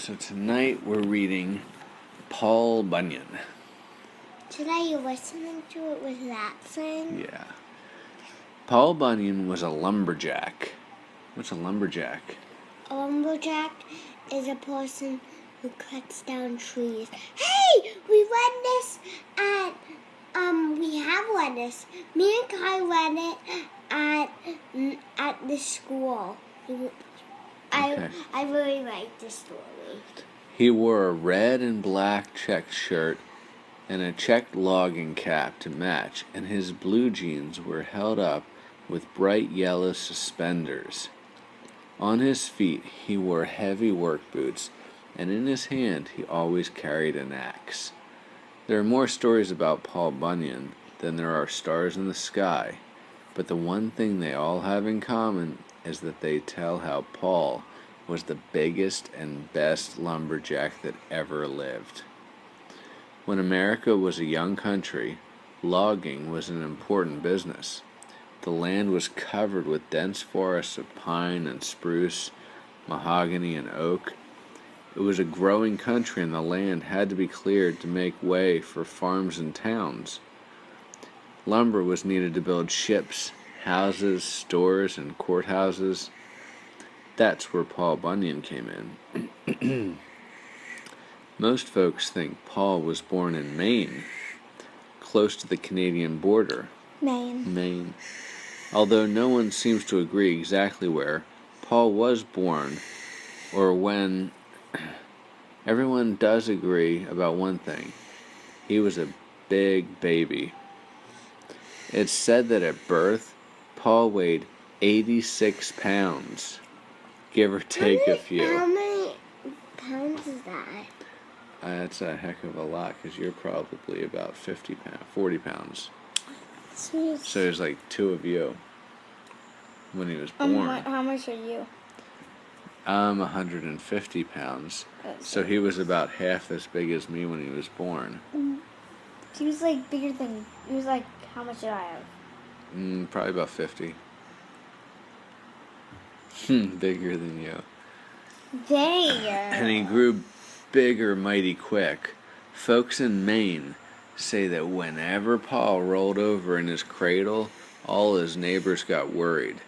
So tonight we're reading Paul Bunyan. Today you're listening to it with that thing? Yeah. Paul Bunyan was a lumberjack. What's a lumberjack? A lumberjack is a person who cuts down trees. Hey! We read this we have read this. Me and Kai read it at the school. Okay. I really like this story. He wore a red and black checked shirt and a checked logging cap to match, and his blue jeans were held up with bright yellow suspenders. On his feet he wore heavy work boots, and in his hand he always carried an axe. There are more stories about Paul Bunyan than there are stars in the sky, but the one thing they all have in common is that they tell how Paul was the biggest and best lumberjack that ever lived. When America was a young country, logging was an important business. The land was covered with dense forests of pine and spruce, mahogany and oak. It was a growing country, and the land had to be cleared to make way for farms and towns. Lumber was needed to build ships, houses, stores, and courthouses. That's where Paul Bunyan came in. Most folks think Paul was born in Maine, close to the Canadian border. Maine. Although no one seems to agree exactly where Paul was born or when, everyone does agree about one thing. He was a big baby. It's said that at birth, Paul weighed 86 pounds, give or take a few. How many pounds is that? That's a heck of a lot, because you're probably about 40 pounds. Sweet. So there's like two of you when he was born. How much are you? I'm 150 pounds. So he was about half as big as me when he was born. He was like bigger than. He was like, how much did I have? Probably about 50. Bigger than you. Dang. And he grew bigger mighty quick. Folks in Maine say that whenever Paul rolled over in his cradle, all his neighbors got worried.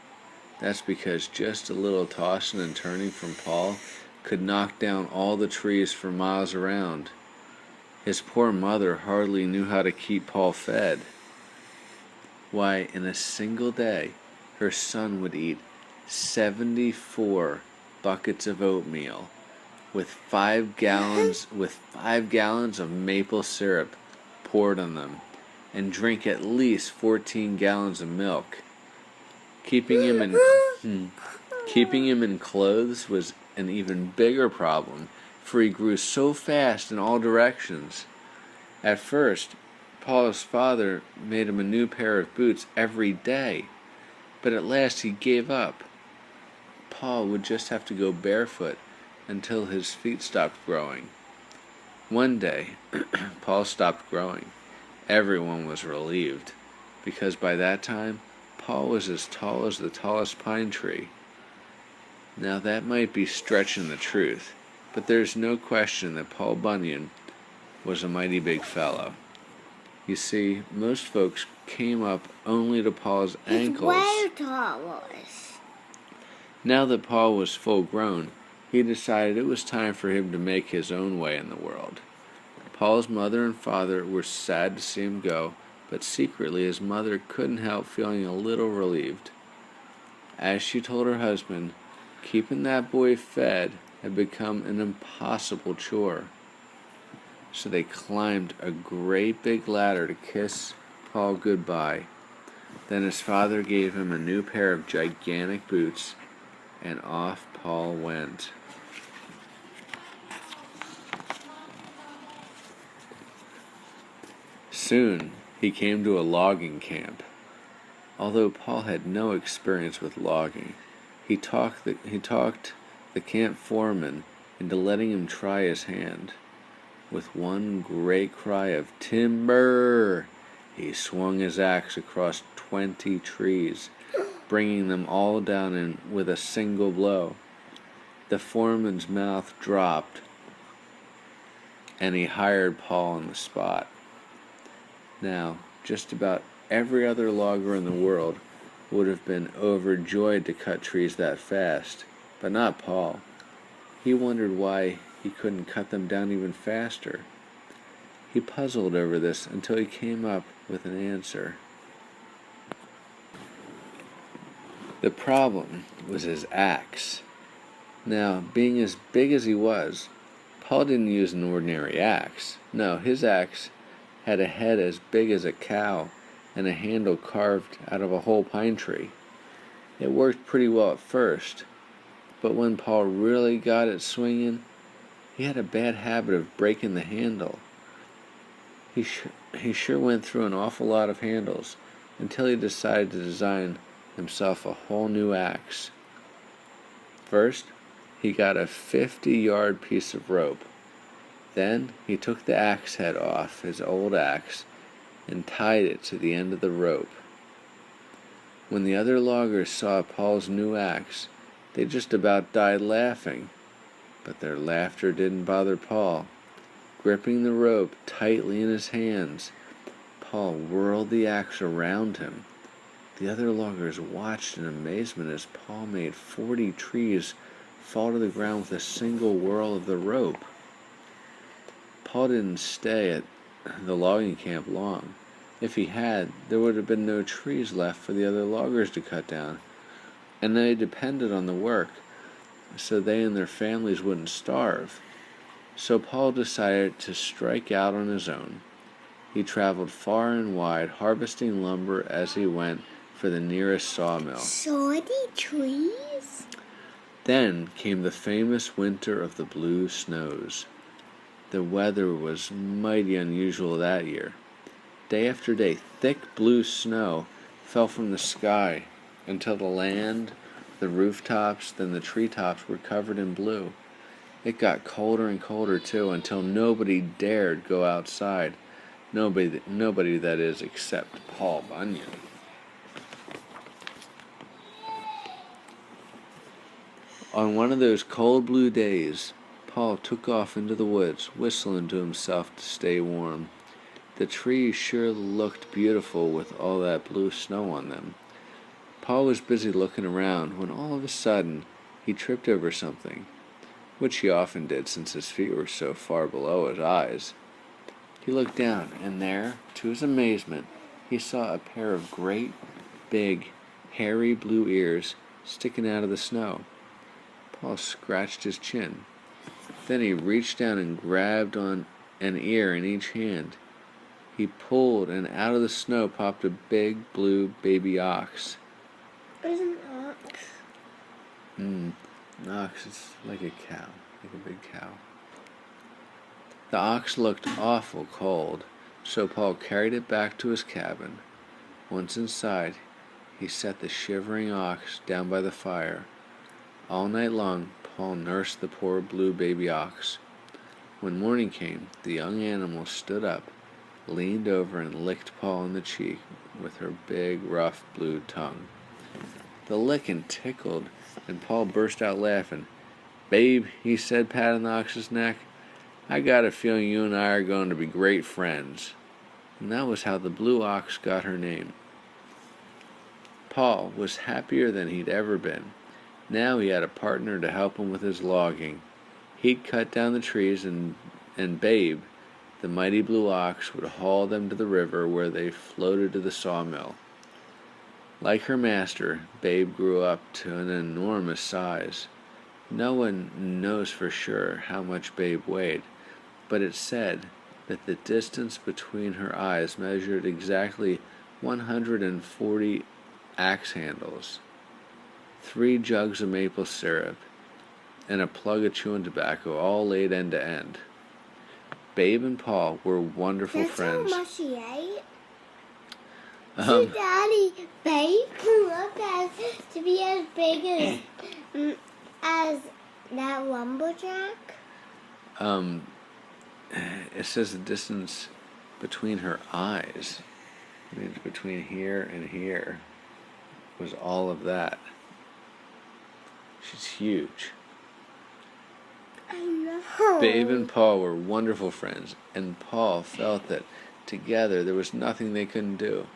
That's because just a little tossing and turning from Paul could knock down all the trees for miles around. His poor mother hardly knew how to keep Paul fed. Why, in a single day, her son would eat 74 buckets of oatmeal with 5 gallons of maple syrup poured on them, and drink at least 14 gallons of milk. Keeping him in clothes was an even bigger problem, for he grew so fast in all directions. At first, Paul's father made him a new pair of boots every day, but at last he gave up. Paul would just have to go barefoot until his feet stopped growing. One day, Paul stopped growing. Everyone was relieved, because by that time, Paul was as tall as the tallest pine tree. Now that might be stretching the truth, but there's no question that Paul Bunyan was a mighty big fellow. You see, most folks came up only to Paul's ankles. Way tall was. Now that Paul was full grown, he decided it was time for him to make his own way in the world. Paul's mother and father were sad to see him go, but secretly his mother couldn't help feeling a little relieved. As she told her husband, keeping that boy fed had become an impossible chore. So they climbed a great big ladder to kiss Paul goodbye. Then his father gave him a new pair of gigantic boots, and off Paul went. Soon he came to a logging camp. Although Paul had no experience with logging, he talked the camp foreman into letting him try his hand. With one great cry of timber, he swung his axe across 20 trees, bringing them all down with a single blow. The foreman's mouth dropped, and he hired Paul on the spot. Now, just about every other logger in the world would have been overjoyed to cut trees that fast, but not Paul. He wondered why he couldn't cut them down even faster. He puzzled over this until he came up with an answer. The problem was his axe. Now, being as big as he was, Paul didn't use an ordinary axe. No, his axe had a head as big as a cow and a handle carved out of a whole pine tree. It worked pretty well at first, but when Paul really got it swinging, he had a bad habit of breaking the handle. He sure went through an awful lot of handles until he decided to design himself a whole new axe. First, he got a 50-yard piece of rope. Then he took the axe head off his old axe and tied it to the end of the rope. When the other loggers saw Paul's new axe, they just about died laughing. But their laughter didn't bother Paul. Gripping the rope tightly in his hands, Paul whirled the axe around him. The other loggers watched in amazement as Paul made 40 trees fall to the ground with a single whirl of the rope. Paul didn't stay at the logging camp long. If he had, there would have been no trees left for the other loggers to cut down, and they depended on the work so they and their families wouldn't starve. So Paul decided to strike out on his own. He traveled far and wide, harvesting lumber as he went for the nearest sawmill. 40 trees? Then came the famous winter of the blue snows. The weather was mighty unusual that year. Day after day, thick blue snow fell from the sky until the land, the rooftops, then the treetops were covered in blue. It got colder and colder, too, until nobody dared go outside. Nobody, that is, except Paul Bunyan. On one of those cold blue days, Paul took off into the woods, whistling to himself to stay warm. The trees sure looked beautiful with all that blue snow on them. Paul was busy looking around when all of a sudden he tripped over something, which he often did since his feet were so far below his eyes. He looked down, and there, to his amazement, he saw a pair of great, big, hairy blue ears sticking out of the snow. Paul scratched his chin. Then he reached down and grabbed on an ear in each hand. He pulled, and out of the snow popped a big blue baby ox. What is an ox? An ox is like a cow, like a big cow. The ox looked awful cold, so Paul carried it back to his cabin. Once inside, he set the shivering ox down by the fire. All night long, Paul nursed the poor blue baby ox. When morning came, the young animal stood up, leaned over, and licked Paul in the cheek with her big, rough blue tongue. The licking tickled, and Paul burst out laughing. "Babe," he said, patting the ox's neck, "I got a feeling you and I are going to be great friends." And that was how the blue ox got her name. Paul was happier than he'd ever been. Now he had a partner to help him with his logging. He'd cut down the trees, and Babe, the mighty blue ox, would haul them to the river where they floated to the sawmill. Like her master, Babe grew up to an enormous size. No one knows for sure how much Babe weighed, but it's said that the distance between her eyes measured exactly 140 axe handles, 3 jugs of maple syrup, and a plug of chewing tobacco, all laid end to end. Babe and Paul were wonderful friends. That's how much he ate? See, Daddy, Babe grew up to be as big as that lumberjack. It says the distance between her eyes, I mean, between here and here, was all of that. She's huge. I know. Babe and Paul were wonderful friends, and Paul felt that together there was nothing they couldn't do.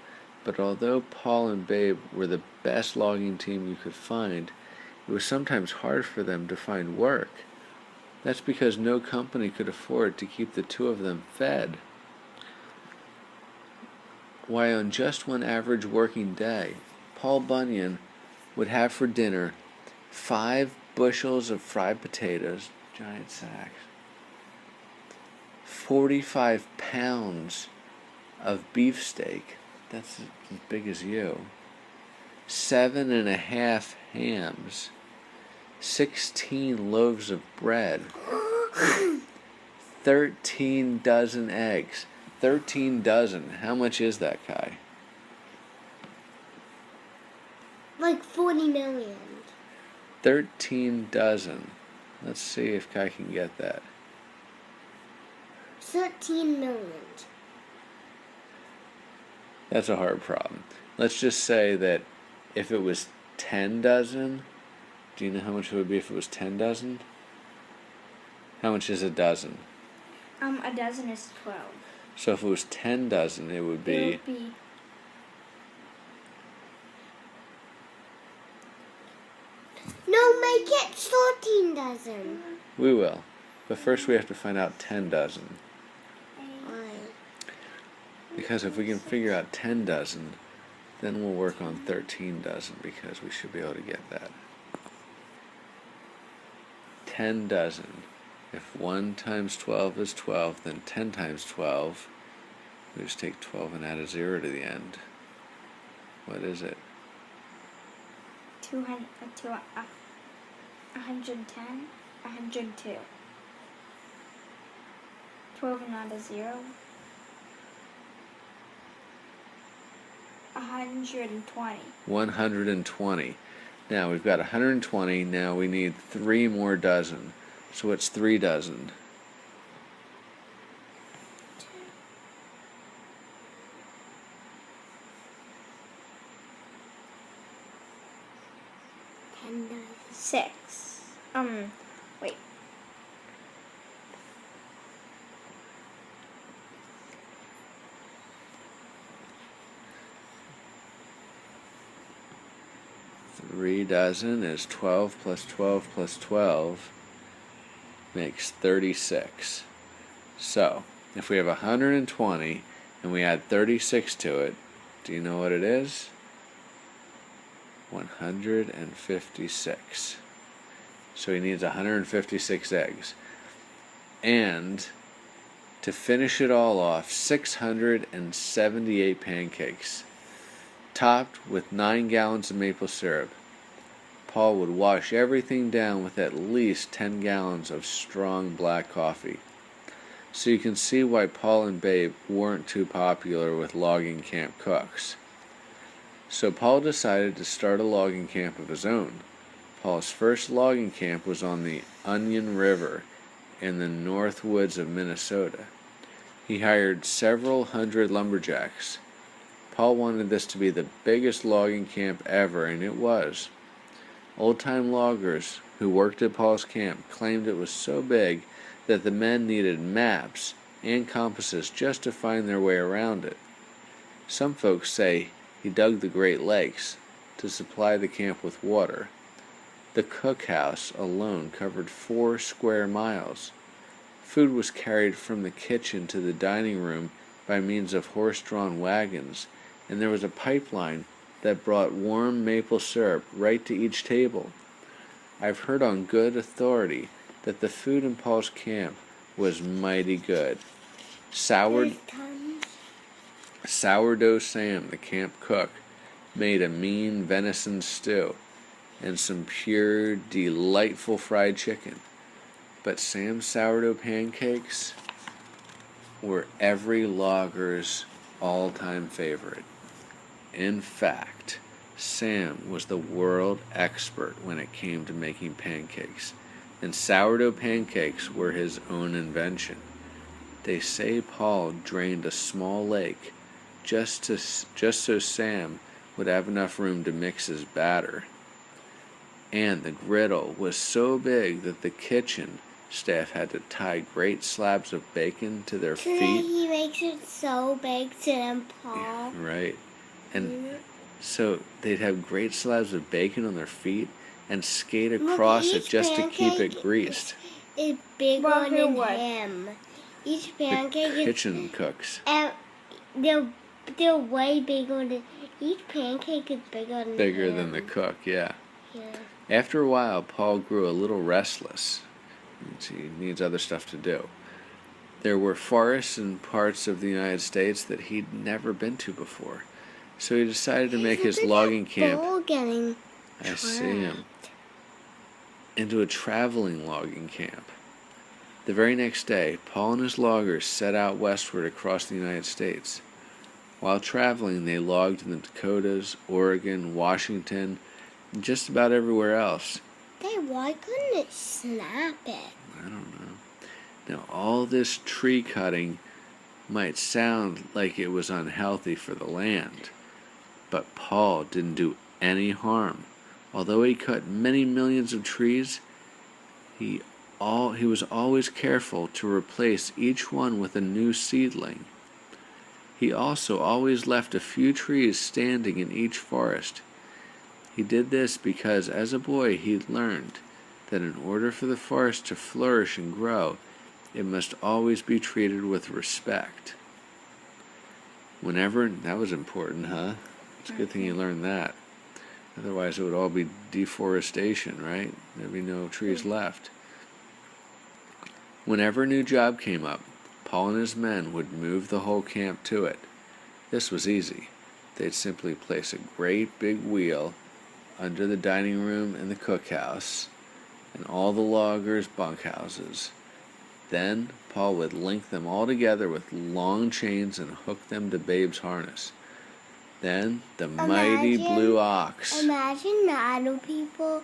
But although Paul and Babe were the best logging team you could find, it was sometimes hard for them to find work. That's because no company could afford to keep the two of them fed. Why, on just one average working day, Paul Bunyan would have for dinner 5 bushels of fried potatoes, giant sacks, 45 pounds of beefsteak, that's as big as you, 7.5 hams, 16 loaves of bread, 13 dozen eggs. 13 dozen. How much is that, Kai? Like 40 million. 13 dozen. Let's see if Kai can get that. 13 million. That's a hard problem. Let's just say that if it was 10 dozen, do you know how much it would be if it was 10 dozen? How much is a dozen? A dozen is 12. So if it was 10 dozen, it would be... No, make it 13 dozen. We will. But first we have to find out 10 dozen. Why? Because if we can figure out 10 dozen, then we'll work on 13 dozen, because we should be able to get that. 10 dozen. If 1 times 12 is 12, then 10 times 12, we just take 12 and add a 0 to the end. What is it? 110, 102. 12 and add a 0. 120. 120. Now we've got 120, now we need 3 more dozen. So what's 3 dozen? 10 dozen. 6. Wait. Three dozen is 12 plus 12 plus 12 makes 36. So, if we have 120 and we add 36 to it, do you know what it is? 156. So he needs 156 eggs. And to finish it all off, 678 pancakes, topped with 9 gallons of maple syrup. Paul would wash everything down with at least 10 gallons of strong black coffee. So you can see why Paul and Babe weren't too popular with logging camp cooks. So Paul decided to start a logging camp of his own. Paul's first logging camp was on the Onion River in the north woods of Minnesota. He hired several hundred lumberjacks. Paul wanted this to be the biggest logging camp ever, and it was. Old-time loggers who worked at Paul's camp claimed it was so big that the men needed maps and compasses just to find their way around it. Some folks say he dug the Great Lakes to supply the camp with water. The cookhouse alone covered 4 square miles. Food was carried from the kitchen to the dining room by means of horse-drawn wagons, and there was a pipeline that brought warm maple syrup right to each table. I've heard on good authority that the food in Paul's camp was mighty good. Sourdough Sam, the camp cook, made a mean venison stew and some pure, delightful fried chicken. But Sam's sourdough pancakes were every logger's all-time favorite. In fact, Sam was the world expert when it came to making pancakes, and sourdough pancakes were his own invention. They say Paul drained a small lake just so Sam would have enough room to mix his batter. And the griddle was so big that the kitchen staff had to tie great slabs of bacon to their So that feet. he makes it so big to them, Paul. Right. And so they'd have great slabs of bacon on their feet and skate across it each just to keep it pancake greased. It's bigger Well, than what? him. Each The pancake is kitchen cooks. they're way bigger than each pancake is bigger than Bigger him. than the cook, yeah. Yeah. After a while, Paul grew a little restless. He needs other stuff to do. There were forests in parts of the United States that he'd never been to before. So he decided to make his logging camp. I see him. Into a traveling logging camp. The very next day, Paul and his loggers set out westward across the United States. While traveling, they logged in the Dakotas, Oregon, Washington, and just about everywhere else. Why couldn't it snap it? I don't know. Now, all this tree cutting might sound like it was unhealthy for the land, but Paul didn't do any harm. Although he cut many millions of trees, he was always careful to replace each one with a new seedling. He also always left a few trees standing in each forest. He did this because as a boy he learned that in order for the forest to flourish and grow, it must always be treated with respect. That was important, huh? It's a good thing you learned that. Otherwise it would all be deforestation, right? There'd be no trees left. Whenever a new job came up, Paul and his men would move the whole camp to it. This was easy. They'd simply place a great big wheel under the dining room and the cookhouse and all the loggers' bunkhouses. Then Paul would link them all together with long chains and hook them to Babe's harness. Then the mighty blue ox. Imagine the other people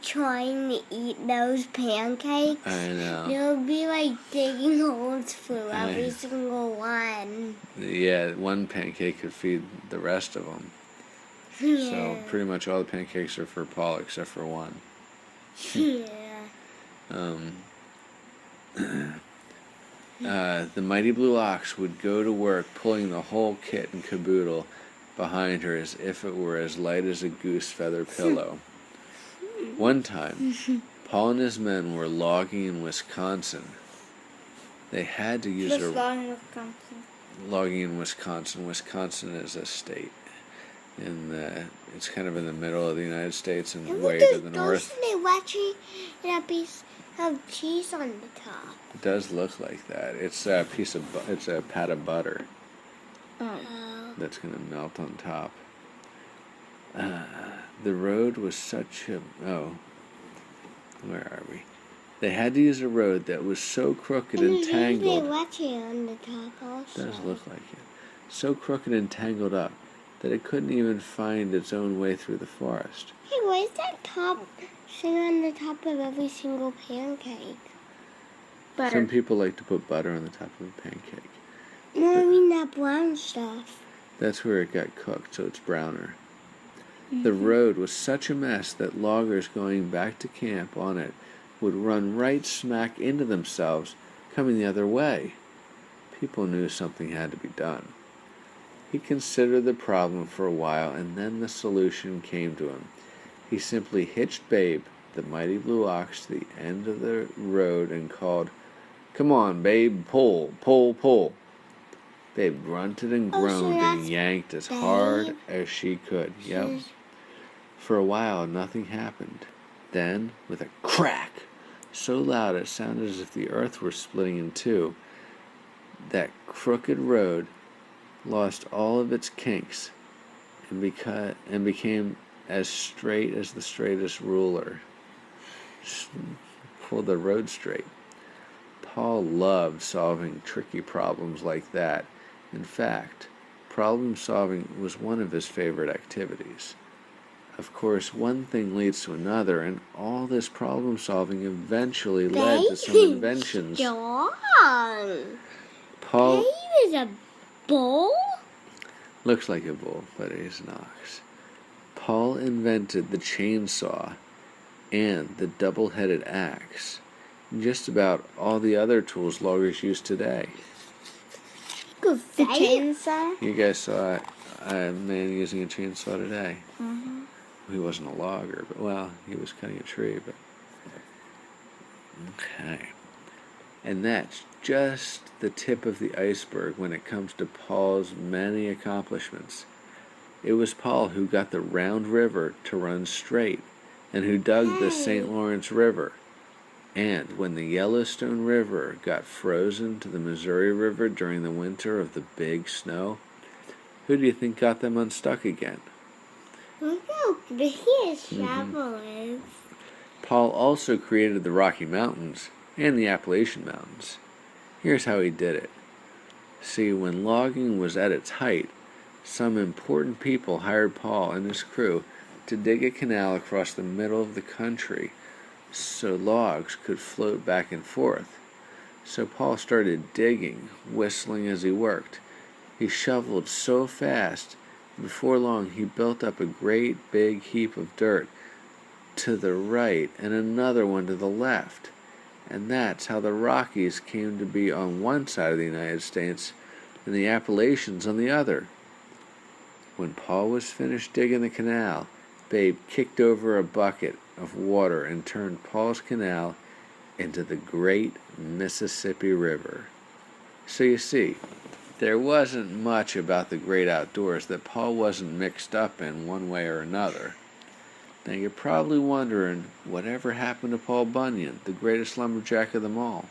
trying to eat those pancakes. I know. They'll be like digging holes through every single one. Yeah, one pancake could feed the rest of them. So pretty much all the pancakes are for Paul except for one. The mighty blue ox would go to work pulling the whole kit and caboodle behind her as if it were as light as a goose feather pillow. One time, Paul and his men were logging in Wisconsin. They had to use logging in Wisconsin. Wisconsin is a state. It's kind of in the middle of the United States and way to the north. They watching a piece of cheese on the top. It does look like that. It's a pat of butter. That's going to melt on top. The road was where are we? They had to use a road that was so crooked and tangled. On the top also. It does look like it. So crooked and tangled up that it couldn't even find its own way through the forest. Hey, why is that top thing on the top of every single pancake? Butter. Some people like to put butter on the top of a pancake. No, I mean that brown stuff. That's where it got cooked, so it's browner. The road was such a mess that loggers going back to camp on it would run right smack into themselves, coming the other way. People knew something had to be done. He considered the problem for a while, and then the solution came to him. He simply hitched Babe, the mighty blue ox, to the end of the road and called, "Come on, Babe, pull, pull, pull." Babe grunted and groaned and yanked as hard as she could. Yep. For a while, nothing happened. Then, with a crack, so loud it sounded as if the earth were splitting in two, that crooked road lost all of its kinks and became as straight as the straightest ruler. Pulled the road straight. Paul loved solving tricky problems like that. In fact, problem solving was one of his favorite activities. Of course, one thing leads to another, and all this problem solving eventually led to some inventions. Paul Babe is a bull? looks like a bull, but he's an ox. Paul invented the chainsaw and the double-headed axe. just about all the other tools loggers use today. Good The fight. chainsaw. You guys saw a man using a chainsaw today. Mm-hmm. He wasn't a logger, but well, he was cutting a tree, but okay. And that's just the tip of the iceberg when it comes to Paul's many accomplishments. It was Paul who got the Round River to run straight and who dug the St. Lawrence River. And when the Yellowstone River got frozen to the Missouri River during the winter of the big snow, who do you think got them unstuck again? Look how big his shovel is. Paul also created the Rocky Mountains and the Appalachian Mountains. Here's how he did it. See, when logging was at its height, some important people hired Paul and his crew to dig a canal across the middle of the country so logs could float back and forth. So Paul started digging, whistling as he worked. He shoveled so fast, before long he built up a great big heap of dirt to the right and another one to the left. And that's how the Rockies came to be on one side of the United States and the Appalachians on the other. When Paul was finished digging the canal, Babe kicked over a bucket of water and turned Paul's canal into the great Mississippi River. So you see, there wasn't much about the great outdoors that Paul wasn't mixed up in one way or another. Now you're probably wondering, whatever happened to Paul Bunyan, the greatest lumberjack of them all?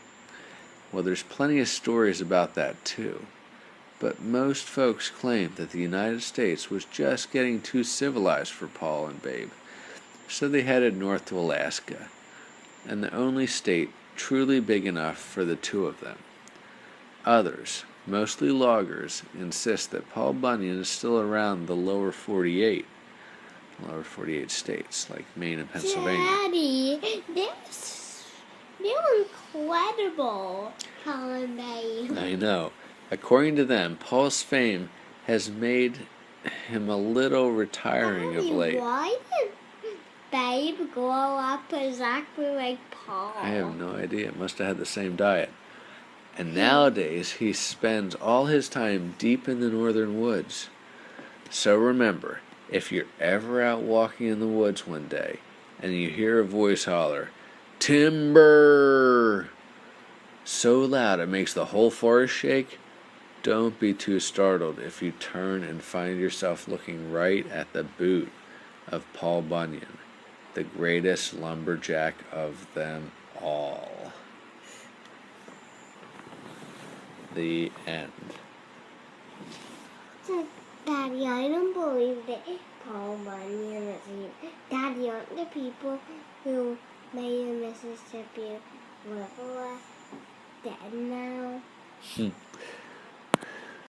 Well, there's plenty of stories about that too. But most folks claim that the United States was just getting too civilized for Paul and Babe, so they headed north to Alaska, and the only state truly big enough for the two of them. Others, mostly loggers, insist that Paul Bunyan is still around the lower 48 states, like Maine and Pennsylvania. Daddy, they're incredible, Paul and Babe. I know. According to them, Paul's fame has made him a little retiring of late. Why did Babe grow up exactly like Paul? I have no idea. Must have had the same diet. And nowadays, he spends all his time deep in the northern woods. So remember, if you're ever out walking in the woods one day and you hear a voice holler, "Timber!" so loud it makes the whole forest shake, don't be too startled if you turn and find yourself looking right at the boot of Paul Bunyan, the greatest lumberjack of them all. The end. Daddy, I don't believe that Paul Bunyan is here. Daddy, aren't the people who made the Mississippi River dead now?